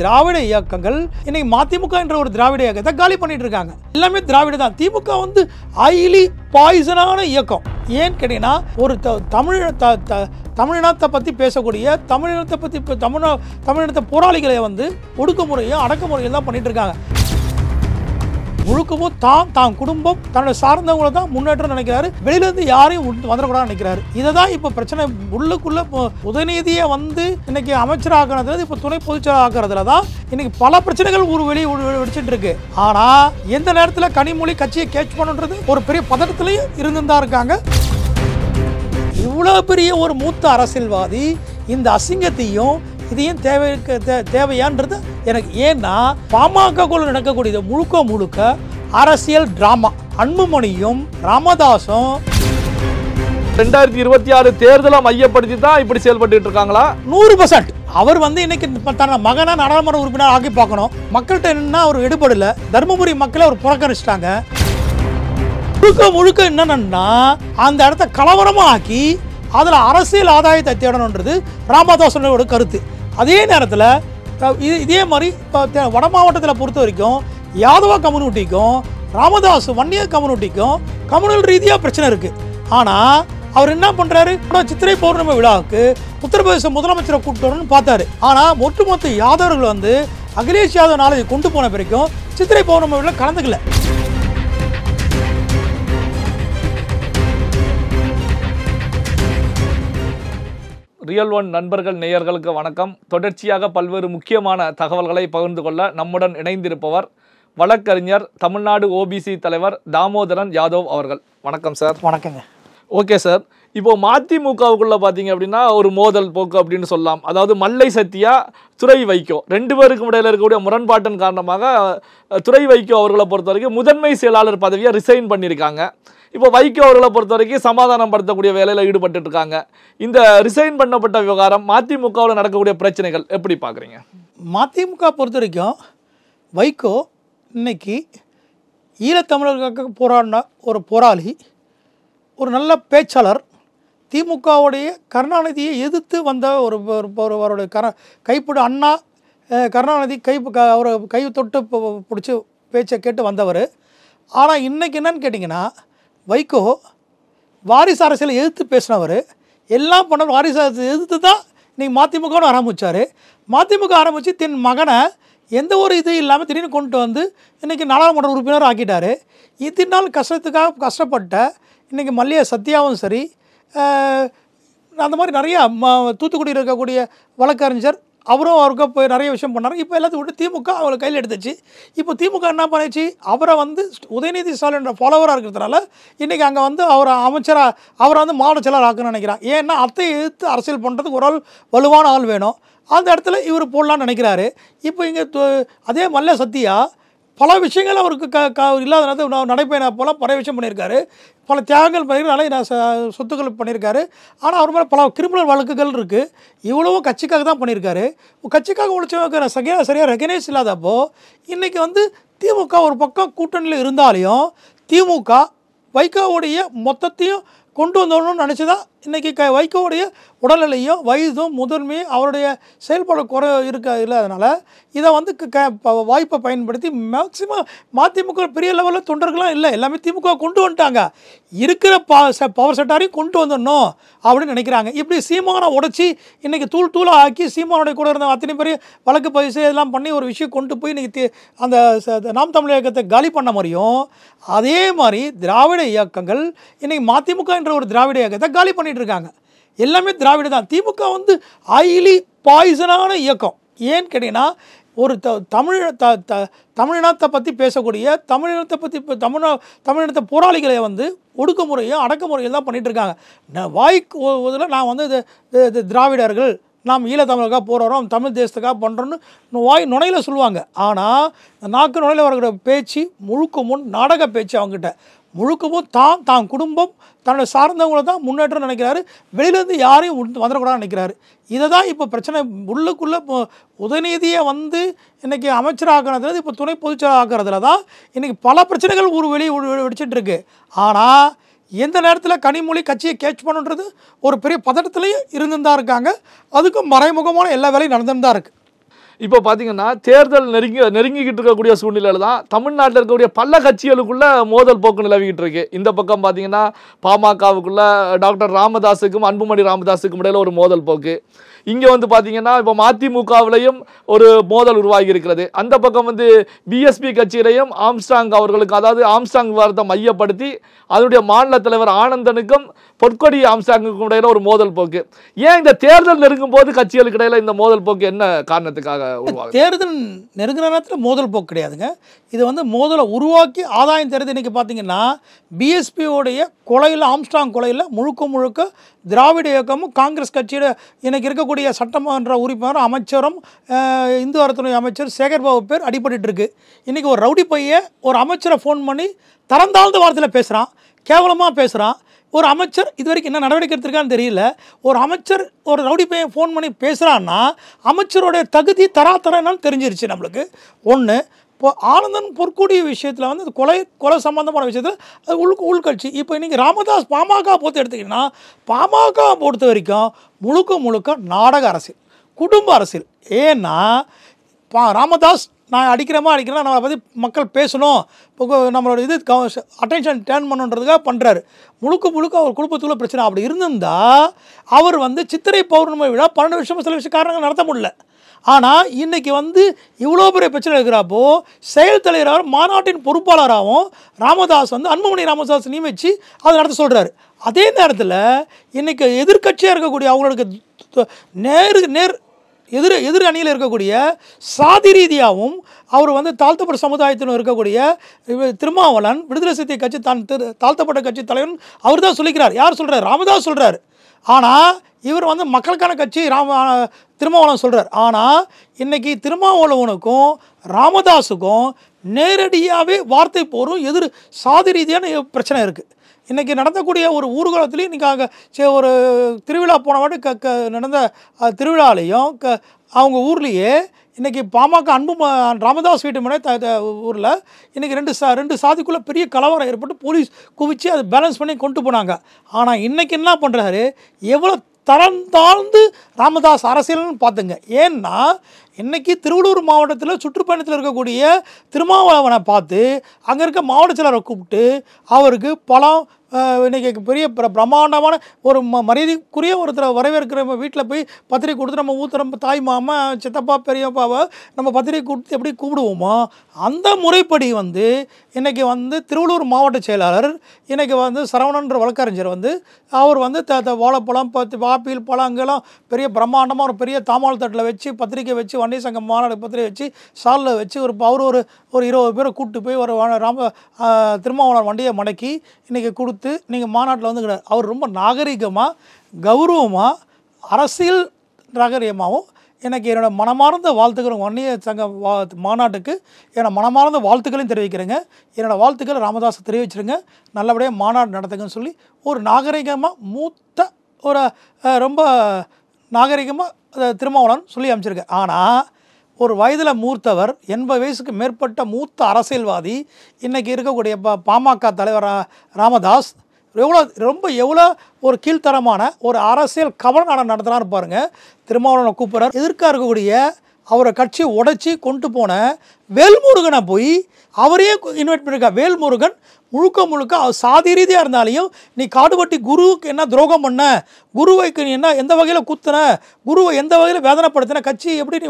திராவிட இயக்கங்கள் இன்னைக்கு மதிமுக என்ற ஒரு திராவிட இயக்கத்தை காலி பண்ணிட்டு இருக்காங்க. எல்லாமே திராவிட தான். திமுக வந்து ஹைலி பாய்சனான இயக்கம். ஏன்னு கேட்டீங்கன்னா ஒரு தமிழினத்தை பற்றி பேசக்கூடிய தமிழினத்தை பற்றி தமிழினத்தை போராளிகளை வந்து ஒடுக்குமுறையும் அடக்குமுறையும் தான் பண்ணிட்டு இருக்காங்க. முழுக்கவும் தான் குடும்பம் தன்னோட சார்ந்தவங்களை தான் முன்னேற்றம் நினைக்கிறாரு. வெளியிலேருந்து யாரையும் வந்துடக்கூடாது நினைக்கிறாரு. இதை தான் இப்போ பிரச்சனை. உள்ளுக்குள்ள உதயநிதியை வந்து இன்னைக்கு அமைச்சராகிறது, இப்போ துணை பொதுச்செயலாளர் ஆகிறதுல தான் இன்னைக்கு பல பிரச்சனைகள் வெடிச்சிட்டு இருக்கு. ஆனா எந்த நேரத்தில் கனிமொழி கட்சியை கேட்ச் பண்ணுன்றது ஒரு பெரிய பதட்டத்திலையும் இருந்துதான் இருக்காங்க. இவ்வளவு பெரிய ஒரு மூத்த அரசியல்வாதி இந்த அசிங்கத்தையும் இதையும் தேவையான்றது எனக்கு. ஏன்னா பாமகக்குள்ள நடக்கக்கூடியது முழுக்க அரசியல் டிராமா. அன்புமணியும் ராமதாசும் 2026 தேர்தலை மையப்படுத்தி தான் இப்படி செயல்பட்டு இருக்காங்களா? 100%. அவர் வந்து இன்னைக்கு தன்னை மகனா நாடாளுமன்ற உறுப்பினர் ஆக்கி பார்க்கணும். மக்கள்கிட்ட என்ன ஒரு எடுபடல. தர்மபுரி மக்களை அவர் புறக்கணிச்சிட்டாங்க. முழுக்க என்னன்னா அந்த இடத்த கலவரமா ஆக்கி அதில் அரசியல் ஆதாயத்தை தேடணுன்றது ராமதாசனோட கருத்து. அதே நேரத்தில் இதே மாதிரி வட மாவட்டத்தில் பொறுத்த வரைக்கும் யாதவ கம்யூனிட்டிக்கும் ராமதாஸ் வன்னியர் கம்யூனிட்டிக்கும் கம்யூனல் ரீதியாக பிரச்சனை இருக்குது. ஆனால் அவர் என்ன பண்ணுறாரு, சித்திரை பௌர்ணமி விழாவுக்கு உத்தரப்பிரதேச முதலமைச்சரை கூப்பிட்டு வரணும்னு பார்த்தாரு. ஆனால் ஒட்டுமொத்த யாதவர்கள் வந்து அகிலேஷ் யாதவ் நாளைக்கு கொண்டு போன பிறக்கும் சித்திரை பௌர்ணமி விழா கலந்துக்கல. ரியல் ஒன் நண்பர்கள் நேயர்களுக்கு வணக்கம். தொடர்ச்சியாக பல்வேறு முக்கியமான தகவல்களை பகிர்ந்து கொள்ள நம்முடன் இணைந்திருப்பவர் வழக்கறிஞர், தமிழ்நாடு ஓபிசி தலைவர் தாமோதரன் யாதவ் அவர்கள். வணக்கம் சார். வணக்கங்க. ஓகே சார், இப்போ மதிமுகவுக்குள்ள பார்த்தீங்க அப்படின்னா ஒரு மோதல் போக்கு அப்படின்னு சொல்லலாம். அதாவது மல்லை சத்யா, துரை வைகோ ரெண்டு பேருக்கும் இடையில இருக்கக்கூடிய முரண்பாட்டின் காரணமாக துரை வைகோ அவர்களை பொறுத்த வரைக்கும் முதன்மை செயலாளர் பதவியை ரிசைன் பண்ணியிருக்காங்க. இப்போ வைகோ அவர்களை பொறுத்த வரைக்கும் சமாதானம் படுத்தக்கூடிய வேலையில் ஈடுபட்டு இருக்காங்க. இந்த ரிசைன் பண்ணப்பட்ட விவகாரம் மதிமுகவில் நடக்கக்கூடிய பிரச்சனைகள் எப்படி பார்க்குறீங்க? மதிமுக பொறுத்த வரைக்கும் வைகோ இன்னைக்கு ஈழத்தமிழர்களுக்காக போராடின ஒரு போராளி, ஒரு நல்ல பேச்சாளர். திமுகவுடைய கருணாநிதியை எதிர்த்து வந்த அவருடைய கைப்பிடி அண்ணா கருணாநிதி அவரை கை தொட்டு பிடிச்சி பேச்சை கேட்டு வந்தவர். ஆனால் இன்றைக்கி என்னன்னு கேட்டிங்கன்னா வைகோ வாரிசு அரசியலை எதிர்த்து பேசினவர். எல்லாம் பண்ண வாரிசு அரசியலை எதிர்த்து தான் இன்றைக்கி மதிமுகன்னு ஆரம்பித்தார். மதிமுக ஆரம்பித்து தன் மகனை எந்த ஒரு இது இல்லாமல் திடீர்னு கொண்டு வந்து இன்றைக்கி நாடாளுமன்ற உறுப்பினர் ஆக்கிட்டார். இத்தனை நாள் கஷ்டப்பட்ட இன்றைக்கி மல்லையா சத்யாவும் சரி, அந்த மாதிரி நிறையா தூத்துக்குடியில் இருக்கக்கூடிய வழக்கறிஞர் அவரும் அவருக்கு போய் நிறைய விஷயம் பண்ணார். இப்போ எல்லாத்தையும் விட்டு திமுக அவரை கையில் எடுத்துச்சு. இப்போ திமுக என்ன பண்ணிச்சு, அவரை வந்து உதயநிதி ஸ்டாலின் ஃபாலோவராக இருக்கிறதுனால இன்றைக்கி அங்கே வந்து அவரை வந்து மாவட்ட செயலாளர் ஆக்குன்னு நினைக்கிறான். ஏன்னா அத்தை எதிர்த்து அரசியல் பண்ணுறதுக்கு ஒரு ஆள் வலுவான ஆள் வேணும். அந்த இடத்துல இவர் போடலான்னு நினைக்கிறாரு. இப்போ இங்கே அதே மல்லை சத்யா பல விஷயங்கள் அவருக்கு இல்லாத நேரத்தில் நடைபயணம் போல் பல விஷயம் பண்ணியிருக்காரு. பல தியாகங்கள் பண்ணியிருக்காரு, நிறைய சொத்துக்கள் பண்ணியிருக்காரு. ஆனால் அவர் மேலே பல கிரிமினல் வழக்குகள் இருக்குது. இவ்வளவும் கட்சிக்காக தான் பண்ணியிருக்காரு. கட்சிக்காக உழைச்சவங்க சரியாக ரெகனைஸ் இல்லாதப்போ இன்றைக்கி வந்து திமுக ஒரு பக்கம் கூட்டணியில் இருந்தாலையும் திமுக வைகோவுடைய மொத்தத்தையும் கொண்டு வந்தோன்னு நினச்சி தான் இன்றைக்கி வைகோவுடைய உடல்நிலையும் வயதும் முதன்மையும் அவருடைய செயல்பாடு இல்லாதனால இதை வந்து வாய்ப்பை பயன்படுத்தி மேக்சிமம் மதிமுக பெரிய லெவலில் தொண்டர்கள்லாம் இல்லை, எல்லாமே திமுக கொண்டு வந்துட்டாங்க. இருக்கிற பவர் செட்டாரையும் கொண்டு வந்துடணும் அப்படின்னு நினைக்கிறாங்க. இப்படி சீமானை உடைச்சி இன்றைக்கி தூளாக ஆக்கி சீமானுடைய கூட இருந்த அத்தனை பேர் வழக்கு பதிவு இதெல்லாம் பண்ணி ஒரு விஷயம் கொண்டு போய் இன்றைக்கி அந்த நாம் தமிழ் இயக்கத்தை காலி பண்ண மாதிரியும் அதே மாதிரி திராவிட இயக்கங்கள் இன்றைக்கி மதிமுக என்ற ஒரு திராவிட இயக்கத்தை காலி பண்ணிட்டு இருக்காங்க. எல்லாமே திராவிட தான். திமுக வந்து ஹைலி பாய்சனான இயக்கம். ஏன்னு கேட்டிங்கன்னா ஒரு தமிழினத்தை பற்றி பேசக்கூடிய தமிழினத்தை பற்றி தமிழினத்தை போராளிகளை வந்து ஒடுக்குமுறையும் அடக்குமுறையும் தான் பண்ணிகிட்டு இருக்காங்க. இதில் நான் வந்து இது திராவிடர்கள், நாம் ஈழத்தமிழருக்காக போகிறோம், தமிழ் தேசத்துக்காக பண்ணுறோன்னு நுணையில் சொல்லுவாங்க. ஆனால் நாக்கு நுணையில் வருகிற பேச்சு முழுக்கமும் நாடக பேச்சு. அவங்ககிட்ட முழுக்கவும் தான் குடும்பம் தன்னோட சார்ந்தவங்களை தான் முன்னேற்றம் நினைக்கிறாரு. வெளியிலேருந்து யாரையும் வந்துடக்கூடாது நினைக்கிறாரு. இதை தான் இப்போ பிரச்சனை. உள்ளுக்குள்ளே உதயநிதியை வந்து இன்றைக்கி அமைச்சராகிறது, இப்போ துணை பொதுச்செயலாளர் ஆக்கிறதுல தான் இன்றைக்கி பல பிரச்சனைகள் வெடிச்சிட்டு இருக்கு. ஆனால் எந்த நேரத்தில் கனிமொழி கட்சியை கேட்ச் பண்ணுன்றது ஒரு பெரிய பதட்டத்திலையும் இருந்துதான் இருக்காங்க. அதுக்கும் மறைமுகமான எல்லா வேலையும் நடந்துன்னு தான் இருக்குது. இப்போ பார்த்தீங்கன்னா தேர்தல் நெருங்கிக்கிட்டு இருக்கக்கூடிய சூழ்நிலையில் தான் தமிழ்நாட்டில் இருக்கக்கூடிய பல கட்சிகளுக்குள்ள மோதல் போக்கு நிலவிக்கிட்டு இருக்கு. இந்த பக்கம் பார்த்தீங்கன்னா பாமகவுக்குள்ள டாக்டர் ராமதாஸுக்கும் அன்புமணி ராமதாஸுக்கும் இடையில ஒரு மோதல் போக்கு. இங்கே வந்து பார்த்தீங்கன்னா இப்போ மதிமுகவிலையும் ஒரு மோதல் உருவாகி இருக்கிறது. அந்த பக்கம் வந்து பிஎஸ்பி கட்சியிலையும் ஆம்ஸ்டாங் அவர்களுக்கு, அதாவது ஆம்ஸ்டாங் விவாதத்தை மையப்படுத்தி அதனுடைய மாநில தலைவர் ஆனந்தனுக்கும் பொற்கொடி ஆம்ஸ்டாங்குக்கும் இடையில ஒரு மோதல் போக்கு. ஏன் இந்த தேர்தல் நெருங்கும் போது கட்சிகளுக்கு இடையில இந்த மோதல் போக்கு என்ன காரணத்துக்காக உருவாகுது? தேர்தல் நெருங்கின நேரத்தில் மோதல் போக்கு கிடையாதுங்க. இது வந்து மோதலை உருவாக்கி ஆதாயம் தருது. இன்றைக்கி பார்த்தீங்கன்னா பிஎஸ்பியோடைய கொலையில், ஆம்ஸ்டாங் கொலையில் முழுக்க திராவிட இயக்கமும் காங்கிரஸ் கட்சியோட இன்றைக்கி இருக்கக்கூடிய சட்டமன்ற உறுப்பினர் அமைச்சரும் இந்து அறத்துறை அமைச்சர் சேகர்பாபு பேர் அடிபட்டு இருக்கு. இன்றைக்கி ஒரு ரவுடி பையன் ஒரு அமைச்சரை ஃபோன் பண்ணி தரந்தாழ்ந்த வார்த்தையில் பேசுகிறான், கேவலமாக பேசுகிறான். ஒரு அமைச்சர் இது வரைக்கும் என்ன நடவடிக்கை எடுத்திருக்கான்னு தெரியல. ஒரு அமைச்சர் ஒரு ரவுடி பையன் ஃபோன் பண்ணி பேசுகிறான்னா அமைச்சருடைய தகுதி தராதரன்னு தெரிஞ்சிருச்சு நம்மளுக்கு. ஒன்று. இப்போ ஆனந்தன் பொற்கொடி விஷயத்தில் வந்து கொலை சம்பந்தமான விஷயத்தில் அது உள்கட்சி. இப்போ இன்றைக்கி ராமதாஸ் பாமக பொறுத்து எடுத்திங்கன்னா பாமக பொறுத்த வரைக்கும் முழுக்க நாடக அரசியல், குடும்ப அரசியல். ஏன்னா ராமதாஸ் நான் அடிக்கிறேன்னா நம்மளை பற்றி மக்கள் பேசணும், இப்போ நம்மளோட இது அட்டென்ஷன் டேர்ன் பண்ணுன்றதுக்காக பண்ணுறாரு. முழுக்க அவர் குடும்பத்துக்குள்ள பிரச்சனை. அப்படி இருந்திருந்தால் அவர் வந்து சித்திரை பௌர்ணமி விழா 12 வருஷமாக சில விஷய காரணங்கள் நடத்த முடியல. ஆனால் இன்றைக்கி வந்து இவ்வளோ பெரிய பிரச்சனை இருக்கிறப்போ செயல் தலைவராக மாநாட்டின் பொறுப்பாளராகவும் ராமதாஸ் வந்து அன்புமணி ராமதாஸ் நியமித்து அதை நடத்த சொல்கிறாரு. அதே நேரத்தில் இன்றைக்கி எதிர்கட்சியாக இருக்கக்கூடிய அவங்களுக்கு எதிர் அணியில் இருக்கக்கூடிய சாதி ரீதியாகவும் அவர் வந்து தாழ்த்தப்பட்ட சமுதாயத்திலும் இருக்கக்கூடிய திருமாவளவன் விடுதலை சிறுத்தை கட்சி தான் தாழ்த்தப்பட்ட கட்சி தலைவன் அவர் தான் சொல்லிக்கிறார். யார் சொல்கிறார்? ராமதாஸ் சொல்கிறார். ஆனால் இவர் வந்து மக்களுக்கான கட்சி திருமாவளவன் சொல்கிறார். ஆனால் இன்றைக்கி திருமாவளவனுக்கும் ராமதாஸுக்கும் நேரடியாகவே வார்த்தை போரும் எதிர் சாதி ரீதியான பிரச்சனை இருக்குது. இன்றைக்கி நடந்தக்கூடிய ஒரு ஊர்வலத்துலேயும் இன்றைக்கி அங்கே ஒரு திருவிழா போன வாட்டி நடந்த திருவிழாலையும் அவங்க ஊர்லேயே இன்றைக்கி பாமக ராமதாஸ் வீட்டு முன்னாடி ஊரில் இன்றைக்கி ரெண்டு சாதிக்குள்ளே பெரிய கலவரம் ஏற்பட்டு போலீஸ் குவிச்சு அதை பேலன்ஸ் பண்ணி கொண்டு போனாங்க. ஆனால் இன்றைக்கி என்ன பண்ணுறாரு? எவ்வளோ தரம் தாழ்ந்து ராமதாஸ் அரசியல்னு பார்த்துங்க. ஏன்னா இன்றைக்கி திருவள்ளூர் மாவட்டத்தில் சுற்றுப்பயணத்தில் இருக்கக்கூடிய திருமாவளவனை பார்த்து அங்கே இருக்க மாவட்ட செயலரை கூப்பிட்டு அவருக்கு பழம் இன்றைக்கி பெரிய பிரம்மாண்டமான ஒரு மரியாதைக்குரிய ஒருத்தர் வரவேற்கிற வீட்டில் போய் பத்திரிக்கை கொடுத்து நம்ம ஊத்துறோம், தாய் மாமா சித்தப்பா பெரியப்பாவை நம்ம பத்திரிக்கை கொடுத்து எப்படி கூப்பிடுவோமோ அந்த முறைப்படி வந்து இன்றைக்கி வந்து திருவள்ளூர் மாவட்ட செயலாளர் இன்றைக்கி வந்து சரவணன்ற வழக்கறிஞர் வந்து அவர் வந்து வாழைப்பழம் ஆப்பிள் பழம் அங்கெல்லாம் பெரிய பிரம்மாண்டமாக ஒரு பெரிய தாமால் தட்டில் வச்சு பத்திரிக்கை வச்சு வண்டி சங்கம் மாநாடு பத்திரிக்கை வச்சு சாலில் வச்சு அவர் ஒரு 20 பேரை கூப்பிட்டு போய் ஒரு திருமாவளவன் வண்டியை மடக்கி இன்றைக்கி கொடுத்து நீங்கள் மாநாட்டில் வந்து அவர் ரொம்ப நாகரிகமாக கௌரவமாக அரசியல் நாகரிகமாகவும் எனக்கு என்னோட மனமார்ந்த வாழ்த்துக்கள் வன்னிய சங்க மாநாட்டுக்கு என்னோட மனமார்ந்த வாழ்த்துக்களையும் தெரிவிக்கிறேங்க. என்னோடய வாழ்த்துக்கள் ராமதாஸை தெரிவிச்சிருங்க, நல்லபடியாக மாநாடு நடத்துங்கன்னு சொல்லி ஒரு நாகரிகமாக மூத்த ஒரு ரொம்ப நாகரிகமாக திருமாவளவன் சொல்லி அமைச்சிருக்கேன். ஆனால் ஒரு வயதில் மூர்த்தவர் 80 வயசுக்கு மேற்பட்ட மூத்த அரசியல்வாதி இன்றைக்கி இருக்கக்கூடிய பாமக தலைவர் ராமதாஸ் எவ்வளோ ஒரு கீழ்த்தரமான ஒரு அரசியல் கவனம் நடத்துகிறான்னு பாருங்கள். திருமாவளவனை கூப்பிட்றார். எதிர்க்க இருக்கக்கூடிய அவரை கட்சி உடைச்சி கொண்டு போன வேல்முருகனை போய் அவரையே இன்வைட் பண்ணியிருக்கார். வேல்முருகன் முழுக்க சாதி ரீதியாக இருந்தாலையும் நீ காடுபட்டி குருவுக்கு என்ன துரோகம் பண்ண, குருவைக்கு நீ என்ன எந்த வகையில் குத்துன, குருவை எந்த வகையில் வேதனைப்படுத்தின, கட்சி எப்படி நீ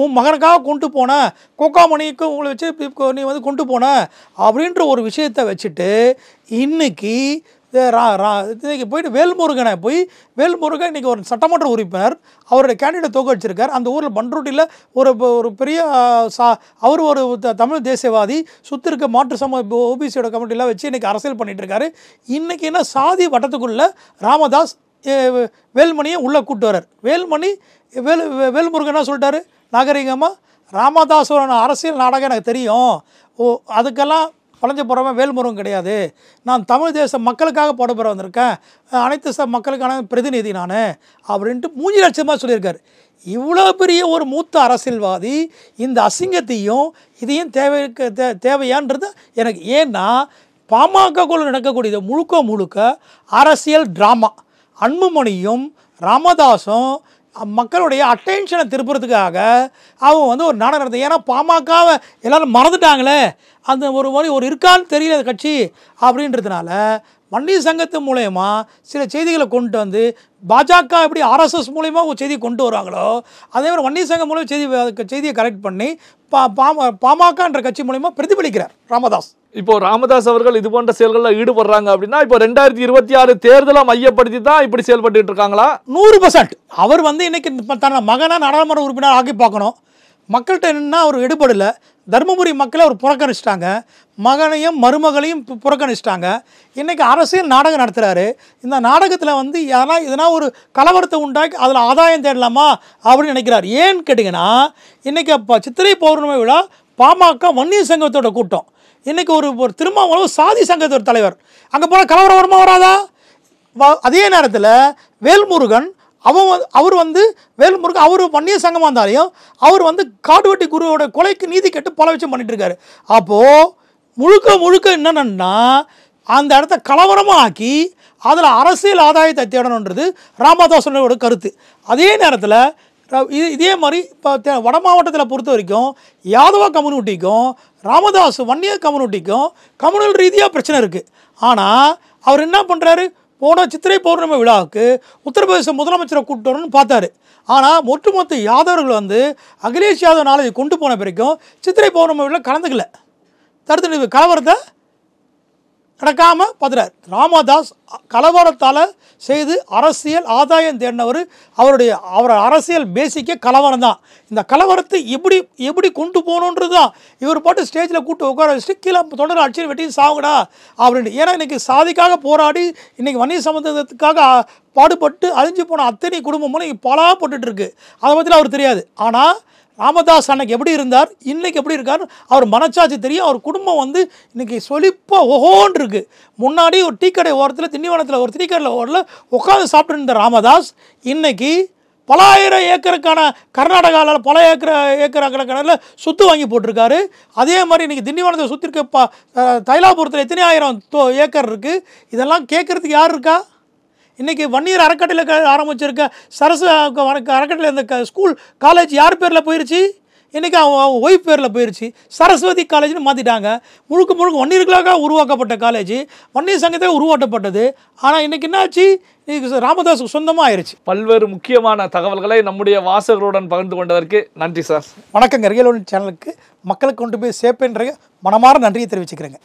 உன் மகனுக்காக கொண்டு போன, கோகாமணிக்கு உங்களை வச்சு நீ வந்து கொண்டு போன அப்படின்ற ஒரு விஷயத்தை வச்சுட்டு இன்னைக்கு போயிட்டு வேல்முருகன் இன்றைக்கி ஒரு சட்டமன்ற உறுப்பினர் அவருடைய கேண்டிடேட் தோக்கடிச்சிருக்கார். அந்த ஊரில் பண்ருட்டியில் ஒரு பெரிய அவர் ஒரு தமிழ் தேசியவாதி சுற்றி இருக்க மாற்று சமூக ஓபிசியோட கமிட்டிலாம் வச்சு இன்றைக்கி அரசியல் பண்ணிகிட்டு இருக்காரு. இன்றைக்கி என்ன சாதி வட்டத்துக்குள்ளே ராமதாஸ் வேல்மணியை உள்ளே கூப்பிட்டு வர்றார். வேல்முருகன் என்ன சொல்லிட்டாரு நாகரிகமாக, ராமதாஸோட அரசியல் நாடகம் எனக்கு தெரியும், அதுக்கெல்லாம் பழஞ்ச போகிறவன் வேல்முருகன் கிடையாது, நான் தமிழ் தேச மக்களுக்காக போட வந்திருக்கேன், அனைத்து மக்களுக்கான பிரதிநிதி நான் அப்படின்ட்டு 3 லட்சமாக சொல்லியிருக்காரு. இவ்வளோ பெரிய ஒரு மூத்த அரசியல்வாதி இந்த அசிங்கத்தையும் இதையும் தேவையான்றது எனக்கு. ஏன்னா பாமகக்குள்ள நடக்கக்கூடியது முழுக்க அரசியல் ட்ராமா. அன்புமணியும் ராமதாஸும் மக்களுடைய அட்டென்ஷனை திருப்புறதுக்காக அவங்க வந்து ஒரு நாடகம் நடத்த. ஏன்னா பாமகவை எல்லோரும் மறந்துட்டாங்களே, அந்த ஒரு மாதிரி ஒரு இருக்கான்னு தெரியல கட்சி அப்படின்றதுனால வன்னியர் சங்கத்து மூலயமா சில செய்திகளை கொண்டு வந்து பாஜக எப்படி ஆர்எஸ்எஸ் மூலயமா ஒரு செய்தியை கொண்டு வராங்களோ அதே மாதிரி வன்னியர் சங்கம் மூலம் செய்தியை கரெக்ட் பண்ணி பாமகன்ற கட்சி மூலயமா பிரதிபலிக்கிறார் ராமதாஸ். இப்போ ராமதாஸ் அவர்கள் இது போன்ற செயல்களில் ஈடுபடுறாங்க அப்படின்னா இப்போ 2026 தேர்தலை மையப்படுத்தி தான் இப்படி செயல்பட்டு இருக்காங்களா? 100%. அவர் வந்து இன்னைக்கு தன்னை மகனாக நாடாளுமன்ற உறுப்பினர் ஆக்கி பார்க்கணும். மக்கள்கிட்ட என்னன்னா அவர் எடுபடலை. தருமபுரி மக்களை அவர் புறக்கணிச்சிட்டாங்க, மகனையும் மருமகளையும் புறக்கணிச்சிட்டாங்க. இன்றைக்கி அரசியல் நாடகம் நடத்துகிறாரு. இந்த நாடகத்தில் வந்து எதனா ஒரு கலவரத்தை உண்டாக்கி அதில் ஆதாயம் தேடலாமா அப்படின்னு நினைக்கிறார். ஏன்னு கேட்டிங்கன்னா இன்றைக்கி அப்போ சித்திரை பௌர்ணமி விழா பாமக வன்னியர் சங்கத்தோட கூட்டம். இன்றைக்கி ஒரு திருமாவளவன் சாதி சங்கத்தோட தலைவர். அங்கே போனால் கலவரம் வருமா வராதா? அதே நேரத்தில் வேல்முருகன் அவர் வந்து வேல்முருகன் அவர் வன்னியர் சங்கமாக இருந்தாலையும் அவர் வந்து காடுவெட்டி குருவோட கொலைக்கு நீதி கேட்டு பல விஷயம் பண்ணிட்டு இருக்காரு. அப்போது முழுக்க என்னென்னா அந்த இடத்த கலவரமாக ஆக்கி அதில் அரசியல் ஆதாயத்தை தேடணுன்றது ராமதாசனோட கருத்து. அதே நேரத்தில் இதே மாதிரி இப்போ வட மாவட்டத்தில் பொறுத்த வரைக்கும் யாதவ கம்யூனிட்டிக்கும் ராமதாஸ் வன்னியர் கம்யூனிட்டிக்கும் கம்யூனல் ரீதியாக பிரச்சனை இருக்குது. ஆனால் அவர் என்ன பண்ணுறாரு, போன சித்திரை பௌர்ணமி விழாவுக்கு உத்தரப்பிரதேச முதலமைச்சரை கூப்பிட்டு வரணும்னு பார்த்தாரு. ஆனால் ஒட்டுமொத்த யாதவர்கள் வந்து அகிலேஷ் யாதவ் நாளை கொண்டு போன பிறக்கும் சித்திரை பௌர்ணமி விழா கலந்துக்கல, தடுத்து கலவரத்தை நடக்காமல் பார்த்துறார். ராமதாஸ் கலவரத்தால் செய்து அரசியல் ஆதாயம் தேடினவர். அவர் அரசியல் பேசிக்கே கலவரம் தான். இந்த கலவரத்தை எப்படி கொண்டு போகணுன்றது தான் இவர் பாட்டு ஸ்டேஜில் கூப்பிட்டு உட்கார வச்சுட்டு கீழே தொடர் அடிச்சு வெட்டி சாவுங்கடா அப்படின்ட்டு. ஏன்னா இன்றைக்கி சாதிக்காக போராடி இன்றைக்கி வன்னியர் சமூகத்துக்காக பாடுபட்டு அழிஞ்சு போன அத்தனை குடும்பமும் இன்றைக்கி பலாப்பட்டுருக்கு. அதை பற்றிலாம் அவர் தெரியாது. ஆனால் ராமதாஸ் அன்னைக்கு எப்படி இருந்தார், இன்றைக்கி எப்படி இருக்கார், அவர் மனச்சாட்சி தெரியும். அவர் குடும்பம் வந்து இன்றைக்கி சொலிப்பாக ஒஹோன்னு இருக்குது. முன்னாடி ஒரு டீ கடை ஓரத்தில் திண்டிவனத்தில் ஒரு டீ கடையில் ஓரத்தில் உட்காந்து சாப்பிட்டு இருந்த ராமதாஸ் இன்றைக்கி பல ஆயிரம் ஏக்கருக்கான கர்நாடகாவில் பல ஏக்கர் சொத்து வாங்கி போட்டிருக்காரு. அதே மாதிரி இன்றைக்கி திண்டிவனத்தை சுற்றி இருக்க தைலாபுரத்தில் எத்தனை ஆயிரம் ஏக்கர் இருக்குது. இதெல்லாம் கேட்குறதுக்கு யார் இருக்கா? இன்றைக்கி வன்னியர் அறக்கட்டளையில் ஆரம்பிச்சிருக்க சரசு அறக்கட்டளை இந்த ஸ்கூல் காலேஜ் யார் பேரில் போயிடுச்சு? இன்றைக்கி அவங்க ஒய்ஃப் பேரில் போயிடுச்சு. சரஸ்வதி காலேஜ்னு மாற்றிட்டாங்க. முழுக்க வன்னியர்களுக்காக உருவாக்கப்பட்ட காலேஜ், வன்னியர் சங்கத்தை உருவாக்கப்பட்டது. ஆனால் இன்றைக்கி என்னாச்சு, இன்றைக்கி ராமதாஸுக்கு சொந்தமாக ஆயிடுச்சு. பல்வேறு முக்கியமான தகவல்களை நம்முடைய வாசகர்களுடன் பகிர்ந்து கொண்டதற்கு நன்றி சார். வணக்கங்க. ரியல் ஒன் சேனலுக்கு மக்களுக்கு கொண்டு போய் சேர்ப்பேன்ற மனமாற நன்றியை தெரிவிச்சுக்கிறேங்க.